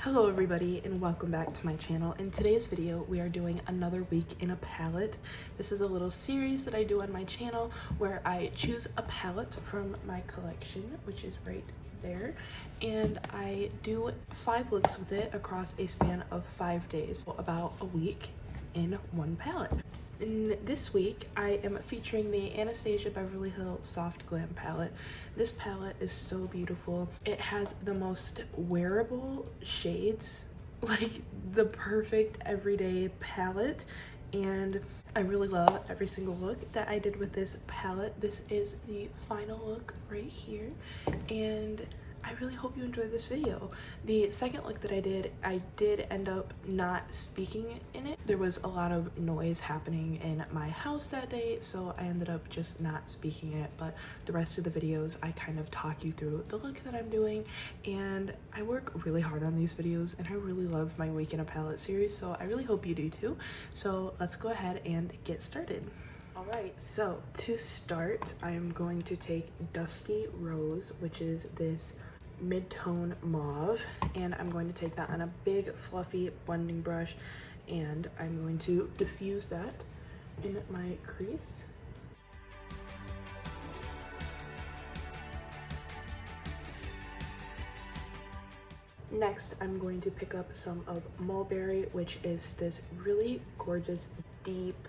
Hello everybody and welcome back to my channel. In today's video we are doing another week in a palette. This is a little series that I do on my channel where I choose a palette from my collection, which is right there, and I do 5 looks with it across a span of 5 days, so about a week in one palette. In this week, I am featuring the Anastasia Beverly Hills Soft Glam palette. This palette is so beautiful. It has the most wearable shades, like the perfect everyday palette, and I really love every single look that I did with this palette. This is the final look right here, and I really hope you enjoyed this video. The second look that I did end up not speaking in it. There was a lot of noise happening in my house that day, so I ended up just not speaking in it, but the rest of the videos I kind of talk you through the look that I'm doing, and I work really hard on these videos and I really love my Week in a Palette series, so I really hope you do too. So let's go ahead and get started. Alright, so to start, I am going to take Dusty Rose, which is this mid-tone mauve, and I'm going to take that on a big fluffy blending brush, and I'm going to diffuse that in my crease. Next, I'm going to pick up some of Mulberry, which is this really gorgeous deep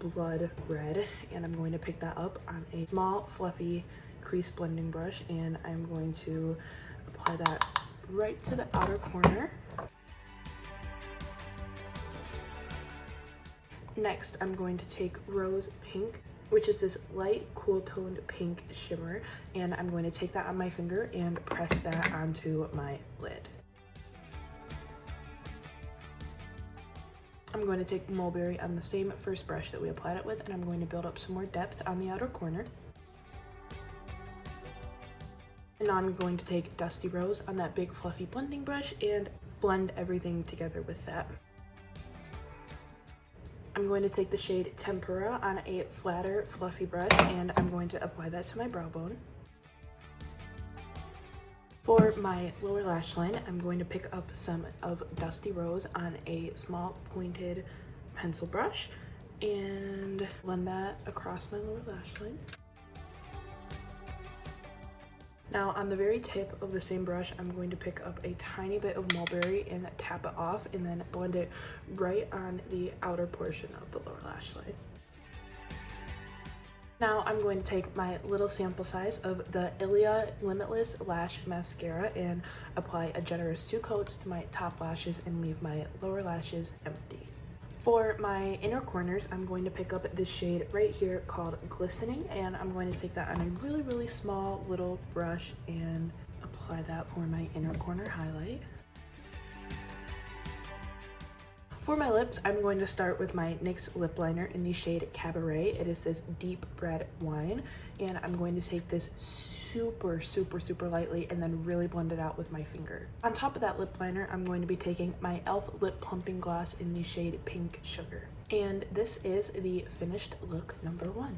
blood red, and I'm going to pick that up on a small fluffy crease blending brush, and I'm going to apply that right to the outer corner. Next, I'm going to take Rose Pink, which is this light cool toned pink shimmer, and I'm going to take that on my finger and press that onto my lid. I'm going to take Mulberry on the same first brush that we applied it with, and I'm going to build up some more depth on the outer corner. And now I'm going to take Dusty Rose on that big fluffy blending brush and blend everything together with that. I'm going to take the shade Tempera on a flatter fluffy brush, and I'm going to apply that to my brow bone. For my lower lash line, I'm going to pick up some of Dusty Rose on a small pointed pencil brush and blend that across my lower lash line. Now on the very tip of the same brush, I'm going to pick up a tiny bit of Mulberry and tap it off and then blend it right on the outer portion of the lower lash line. Now I'm going to take my little sample size of the Ilia Limitless Lash Mascara and apply a generous 2 coats to my top lashes and leave my lower lashes empty. For my inner corners, I'm going to pick up this shade right here called Glistening, and I'm going to take that on a really small little brush and apply that for my inner corner highlight. For my lips, I'm going to start with my NYX lip liner in the shade Cabaret. It is this deep red wine, and I'm going to take this super lightly and then really blend it out with my finger. On top of that lip liner, I'm going to be taking my e.l.f. lip plumping gloss in the shade Pink Sugar. And this is the finished look number 1.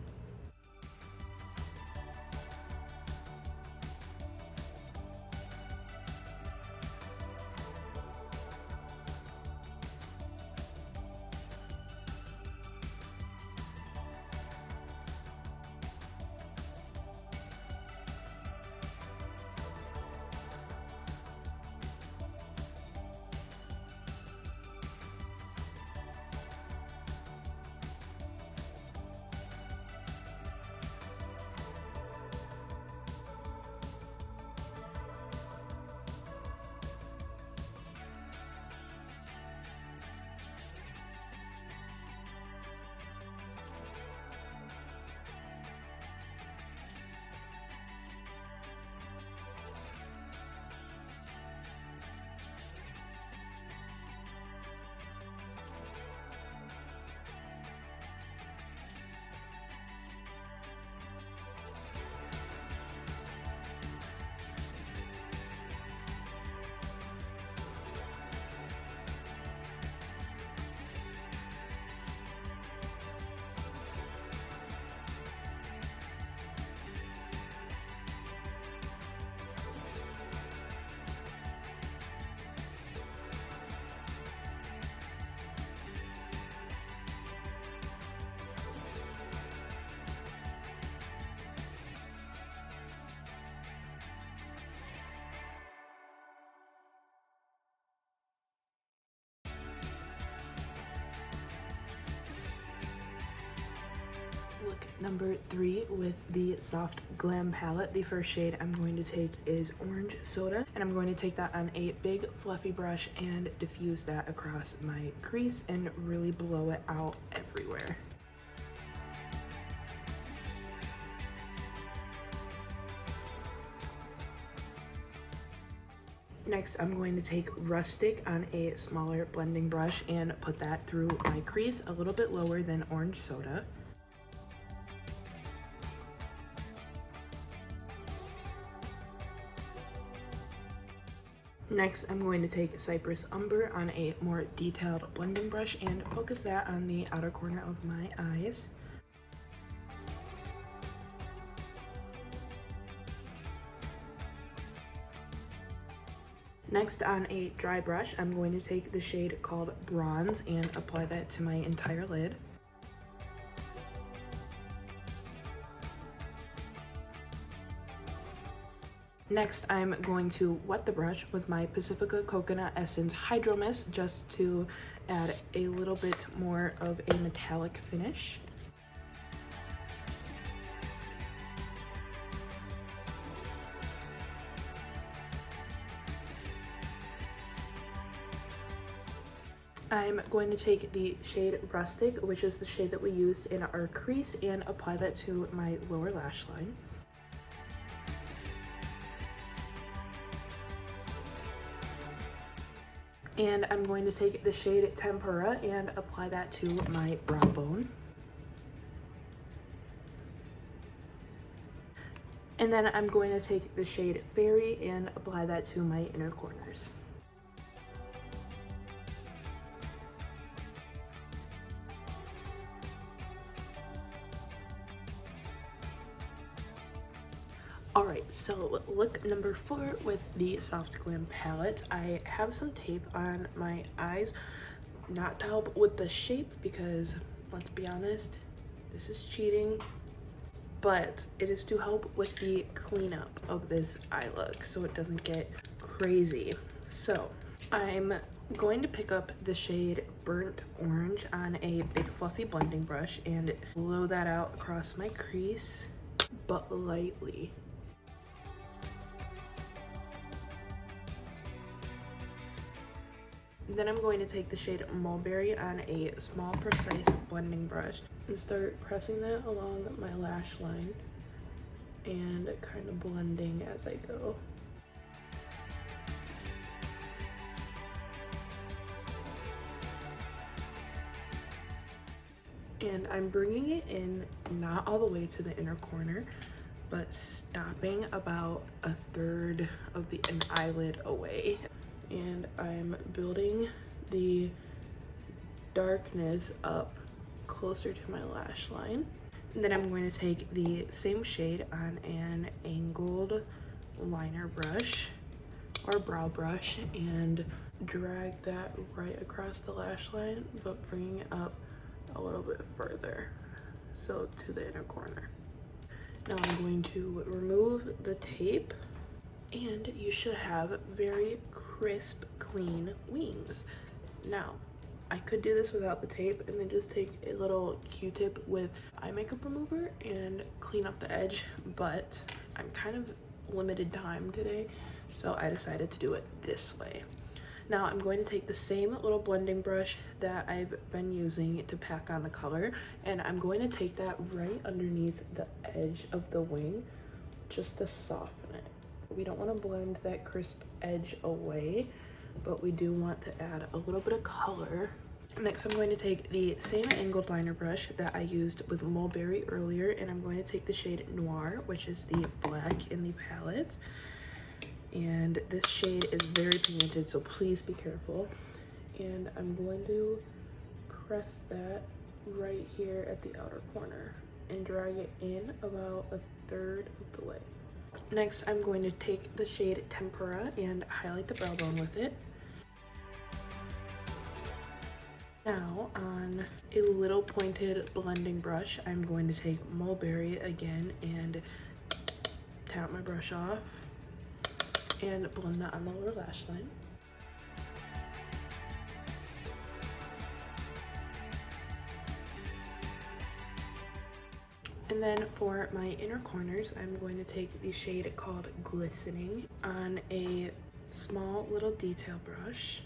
number 3 with the Soft Glam palette. The first shade I'm going to take is Orange Soda, and I'm going to take that on a big fluffy brush and diffuse that across my crease and really blow it out everywhere. Next, I'm going to take Rustic on a smaller blending brush and put that through my crease a little bit lower than Orange Soda. Next, I'm going to take Cypress Umber on a more detailed blending brush and focus that on the outer corner of my eyes. Next, on a dry brush, I'm going to take the shade called Bronze and apply that to my entire lid. Next, I'm going to wet the brush with my Pacifica Coconut Essence Hydro Mist just to add a little bit more of a metallic finish. I'm going to take the shade Rustic, which is the shade that we used in our crease, and apply that to my lower lash line. And I'm going to take the shade Tempera and apply that to my brow bone. And then I'm going to take the shade Fairy and apply that to my inner corners. Alright, so look number 4 with the Soft Glam palette. I have some tape on my eyes, not to help with the shape because, let's be honest, this is cheating, but it is to help with the cleanup of this eye look so it doesn't get crazy. So I'm going to pick up the shade Burnt Orange on a big fluffy blending brush and blow that out across my crease, but lightly. Then I'm going to take the shade Mulberry on a small, precise blending brush and start pressing that along my lash line and kind of blending as I go. And I'm bringing it in not all the way to the inner corner, but stopping about 1/3 of an eyelid away. And I'm building the darkness up closer to my lash line. And then I'm going to take the same shade on an angled liner brush or brow brush and drag that right across the lash line, but bringing it up a little bit further, so to the inner corner. Now I'm going to remove the tape, and you should have very crisp, clean wings. Now, I could do this without the tape and then just take a little Q-tip with eye makeup remover and clean up the edge, but I'm kind of limited time today, so I decided to do it this way. Now I'm going to take the same little blending brush that I've been using to pack on the color, and I'm going to take that right underneath the edge of the wing just to soften it. We don't want to blend that crisp edge away, but we do want to add a little bit of color. Next, I'm going to take the same angled liner brush that I used with Mulberry earlier, and I'm going to take the shade Noir, which is the black in the palette. And this shade is very pigmented, so please be careful. And I'm going to press that right here at the outer corner and drag it in about 1/3 of the way. Next, I'm going to take the shade Tempera and highlight the brow bone with it. Now, on a little pointed blending brush, I'm going to take Mulberry again and tap my brush off and blend that on the lower lash line. And then for my inner corners, I'm going to take the shade called Glistening on a small little detail brush.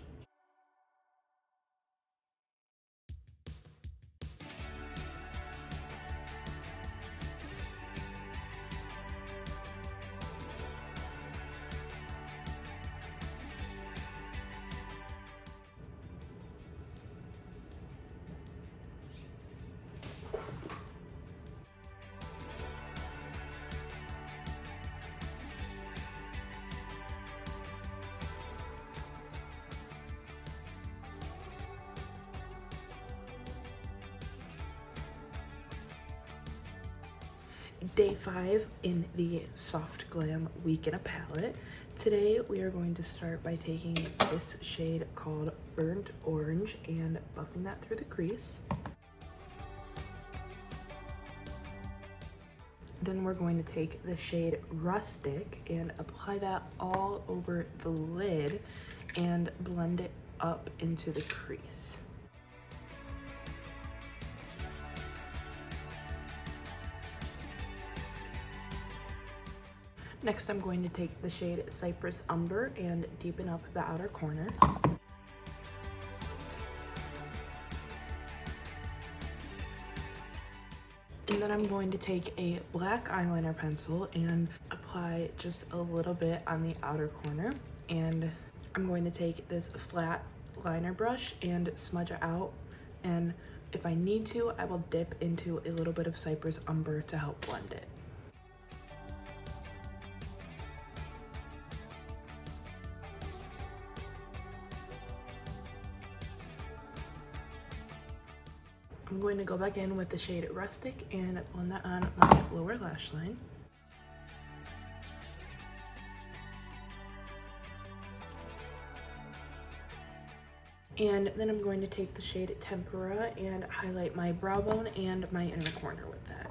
Day 5 in the Soft Glam Week in a Palette. Today we are going to start by taking this shade called Burnt Orange and buffing that through the crease. Then we're going to take the shade Rustic and apply that all over the lid and blend it up into the crease. Next, I'm going to take the shade Cypress Umber and deepen up the outer corner. And then I'm going to take a black eyeliner pencil and apply just a little bit on the outer corner. And I'm going to take this flat liner brush and smudge it out. And if I need to, I will dip into a little bit of Cypress Umber to help blend it. I'm going to go back in with the shade Rustic and blend that on my lower lash line. And then I'm going to take the shade Tempera and highlight my brow bone and my inner corner with that.